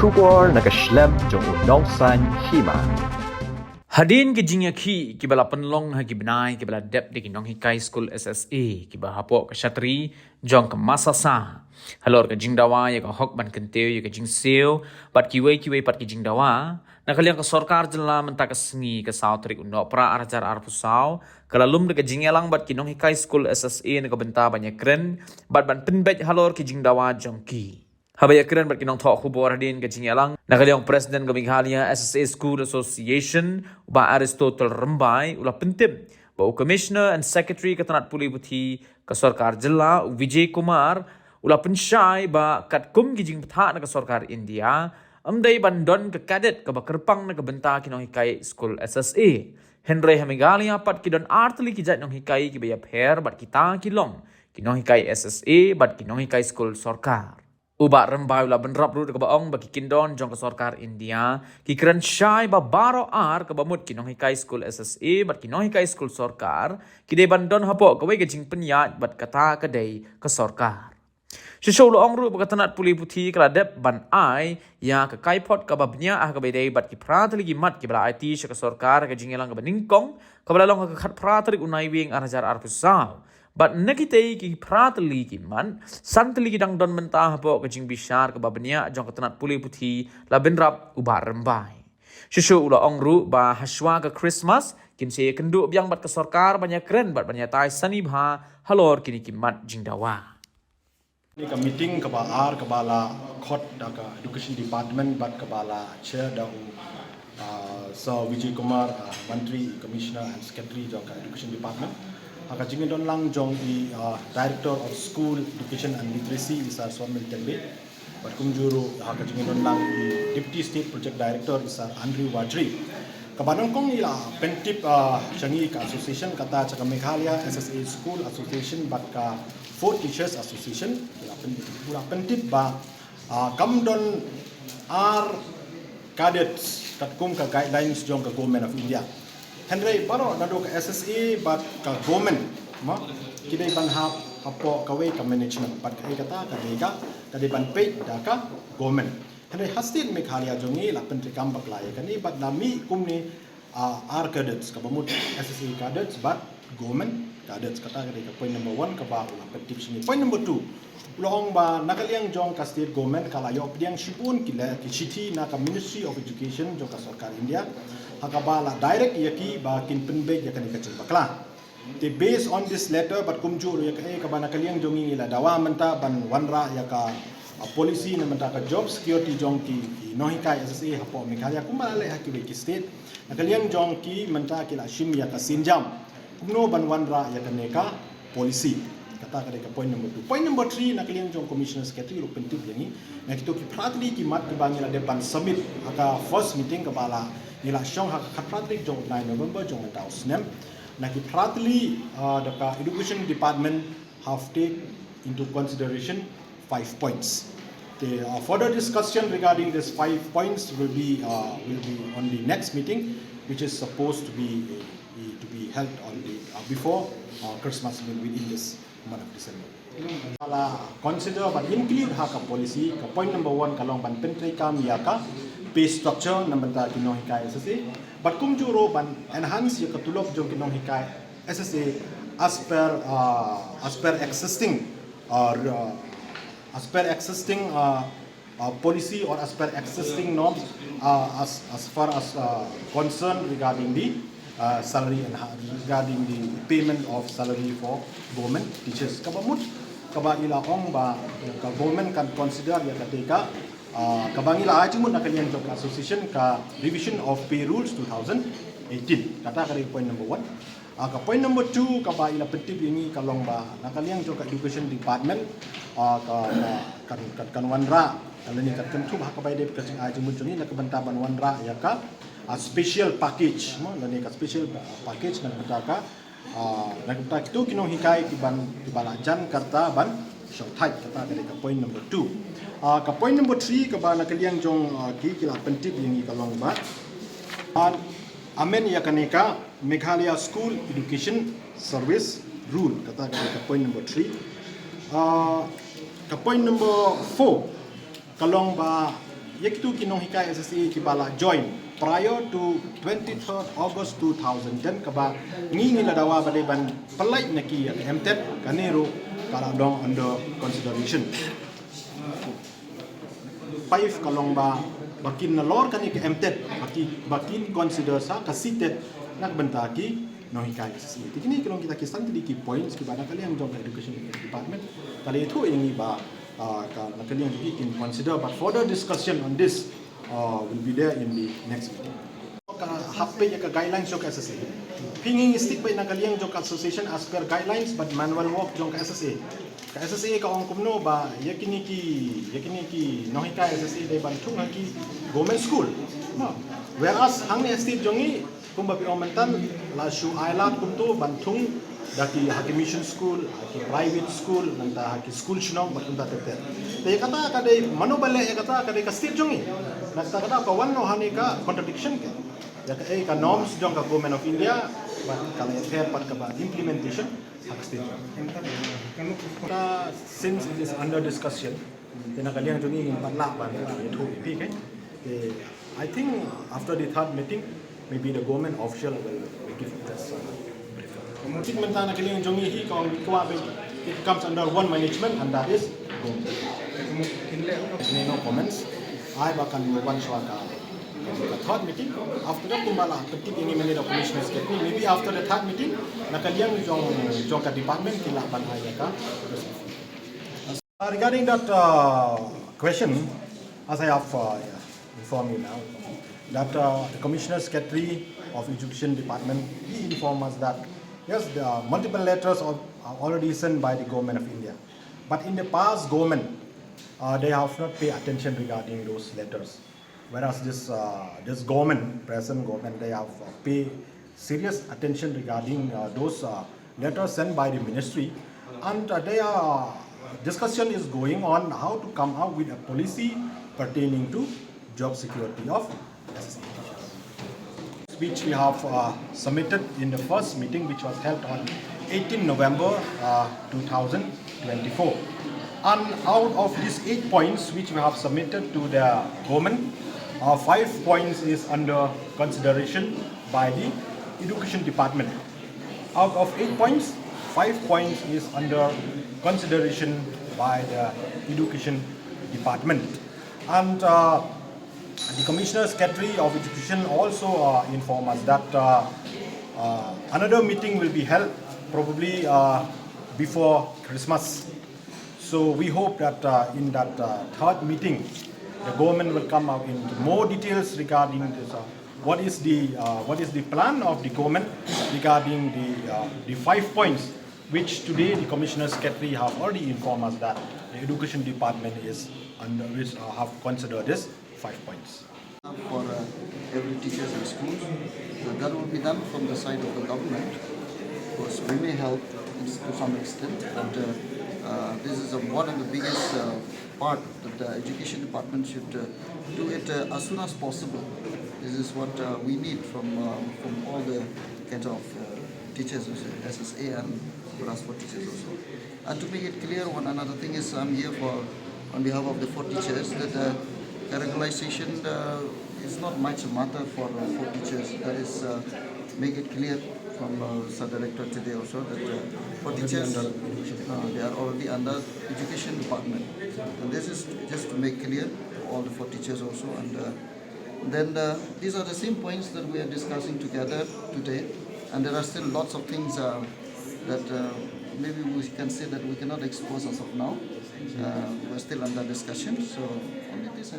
Shubor nakaslem jong unongsan Hima. Hadin ke Jingdawa ki bala penlong ha ki benai ki bala dep de ki Nonghikai School SSA ki ba hapo ke Shatri jong ke Masasa halor ke Jingdawa ya ke hok ban kenteu ya ke Jingseu bat ki wei pat ki Jingdawa na kalian ke sarkar jela menta ke sengi ke sautrik undo pra arajar arpusau kalalum de ke Jingelang bat ki Nonghikai School SSA ne ke benta banyak keren bat ban penbet halor ki Jingdawa jong ki Habaya keren bat kinong thok khubor hadin ke Jingelang nakaliang Presiden ke Meghalaya SSA School Association ba Aristotle Rembai ulah pentip ba Commissioner and Secretary ke Tanat Puli Buthi ke Sarkar Jilla Vijay Kumar ulah pensyai ba kat kum ki jing petha ke Sarkar India amdai bandon ke kadet ke ba kerpang ke benta ki Nonghikai School SSA Henry Meghalaya pat ki don artli ki jat Nonghikai ki ba pher bat kita ki long ki Nonghikai SSA bat ki Nonghikai School Sarkar Ubat rembai ulah benrap ru ke baong bagi kindon jong ke Sarkar India ki keren syai ba baro ar ke bamut ki Nonghikai School SSA bat ki Nonghikai School Sarkar ki de bandon hapo ke wei ke jing penyat bat kata ke dei ke Sarkar Shisho loong ru ba tanat puli puthi kala dep ban ai ya ke kaipot ke babnya ah ke dei bat ki pratli ki mat ki bala IT sya ke Sarkar ke Jingelang ke beningkong ke bala long ke khat pratli unai wing arajar arpusau But nakitay ki pratli ki man, santli ki dang don mentah po ke jing bishar ke babnya jong ke tanat puli puthi la benrap ubar rembai. Shushu ula ongru ba Hashwa ke Khristmas, kin se kendu biang bat ke sarkar banyak keren bat banyak tai sani bha halor kini kimat Jingdawa. Ini ke meeting ke ar ke bala khot da ke Education Department bat ke bala chair da Sir Vijay Kumar Menteri Commissioner and Secretary jong ke Education Department. Haka jingin don lang jong i Director of School Education and Literacy isar Swamil Tembe. Bat kumjuru haka jingin don lang i Deputy State Project Director isar Andrew Wadri. Kabanang kong ila pentip changi ka association kata caka Meghalaya SSA School Association bat ka Fourth Teachers Association ila pentip ba kam don cadets katkum ka guidelines jong ka Government of India. Henry baro nado ka SSA bat ka government ma kidai ban hapo kawai ka management bat ka kata ka dega kadi ban pay da ka government Henry hastin Meghalaya jongi la pentri kam baklaya kani bat nami kumni cadets ka bamut SSA cadets bat government cadets kata ka point number 1 ka ba la pentip sini point number 2 long ba nakaliang jong ka state government kala yo pdiang shipun kila ki chithi na ka Ministry of Education jong ka Sarkar India hakabala direct yaki ba kin penbe yakan ikachin bakla te based on this letter but kumjur yakai ka bana kaliang jongi ila dawa menta ban wanra yaka policy na menta ka job security jong ki Nonghikai SSA hapo Meghalaya kumale hakiwe ki state nakaliang jong ki menta kila shim yaka sinjam kumno ban wanra yakan neka policy kata ka point number 2 point number 3 nakaliang jong commissioner secretary ro pentip yani nakito ki pratli ki mat ki bangila depan summit aka first meeting ka bala nila syong hak pratli jong 9 November jong mentau snem naki pratli the education department have take into consideration 5 points the further discussion regarding this 5 points will be on the next meeting which is supposed to be held on the before Christmas within this month of December kala consider but include haka policy ka point number 1 kalong ban pentri kam yaka pay structure na banta ki Nonghikai SSA but kung juro ban enhance yung katulog jong ki Nonghikai SSA as per existing policy or as per existing norms as far as concern regarding the salary and regarding the payment of salary for government teachers kabamut kaba ila ong ba ka government can consider ya katika kabangila aji mun nakalian job association ka revision of pay rules 2018 kata kali point number 1 ka point number 2 ka ba ila pentip ini kalong ba nakalian job education department kan wanra kalani kat kentu ba ka ba de kasing aji mun joni nakabantaban wanra ya ka special package mo lani ka special package na betaka nagta kito Nonghikai ki balajan karta ban shorthai kata kali ka point number 2 ka point number 3 ka ba nakaliang jong ki kila pentip yang ikalong ba amen ya kaneka Meghalaya School Education Service Rule kata kali ka point number 3 ka point number 4 kalong ba Yakitu ki Nonghikai SSA ki bala join prior to 23rd August 2010 kaba ngi ladawa bade ban pelai naki MTET kanero kala dong under consideration. 5 kalong ba bakin na lor kani ke MTET bakin consider sa kasitet nagbenta ki Nonghikai SSA. Tikini kalong kita kisan tadi ki points ki bada kali yang jong education department kali itu ini ba nakaliang juga can consider, but further discussion on this will be there in the next meeting. HP ya guidelines jok SSA. Pinging stick by nakaliang jok association as per guidelines, but manual work jok SSA. Ka SSA ka ong kumno ba yakini ki Nonghikai SSA day bantung haki government school. No. Whereas hang estate jongi kumba pi omentan la shu island kumto bantung daki haki mission school, haki private school, nanta haki school shinong batunta tete. Te kata kadai manobale kata kadai kastir jongi. Nanta kata pa wanno hani ka contradiction ke. Ya ka norms jong ka government of India, but kala fair pat ka ba implementation hak state. Since it is under discussion, te nakaliang jongi in patla ban itu pi ke. I think after the third meeting, maybe the government official will give us Mungkin mentana kali yang jongi hi kau it comes under one management and that is government. Ini no comments. I bahkan one suaka. Third meeting after that kumbala ketik ini menjadi commissioners secretary. Maybe after the third meeting nakaliang jong ka department kila ban ayaka. Regarding that question, as I have informed you now, that the commissioners secretary of education department he informed us that yes, the multiple letters are already sent by the government of India. But in the past, government, they have not paid attention regarding those letters. Whereas this government, present government, they have paid serious attention regarding those letters sent by the ministry. And discussion is going on how to come out with a policy pertaining to job security of SSA. Which we have submitted in the first meeting, which was held on 18 November 2024. And out of these 8 points which we have submitted to the government, 5 points is under consideration by the education department. Out of 8 points, 5 points is under consideration by the education department. And the Commissioner Secretary of Education also informed us that another meeting will be held probably before Christmas. So we hope that in that third meeting, the government will come out into more details regarding this, what is the plan of the government regarding the 5 points, which today the Commissioner Secretary have already informed us that the Education Department is under which have considered this 5 points. For every teachers in schools, that will be done from the side of the government. Of course, we may help to some extent, but this is one of the biggest part that the education department should do it as soon as possible. This is what we need from all the kinds of teachers, SSA and for teachers also. And to make it clear, one another thing is I'm here on behalf of the 4 teachers that regularization is not much a matter for teachers. That is, make it clear from Sub-Director today also that for teachers, they are already under education department. And this is just to make clear to all the 4 teachers also. And then these are the same points that we are discussing together today. And there are still lots of things that maybe we can say that we cannot expose as of now. We're still under discussion. So only this.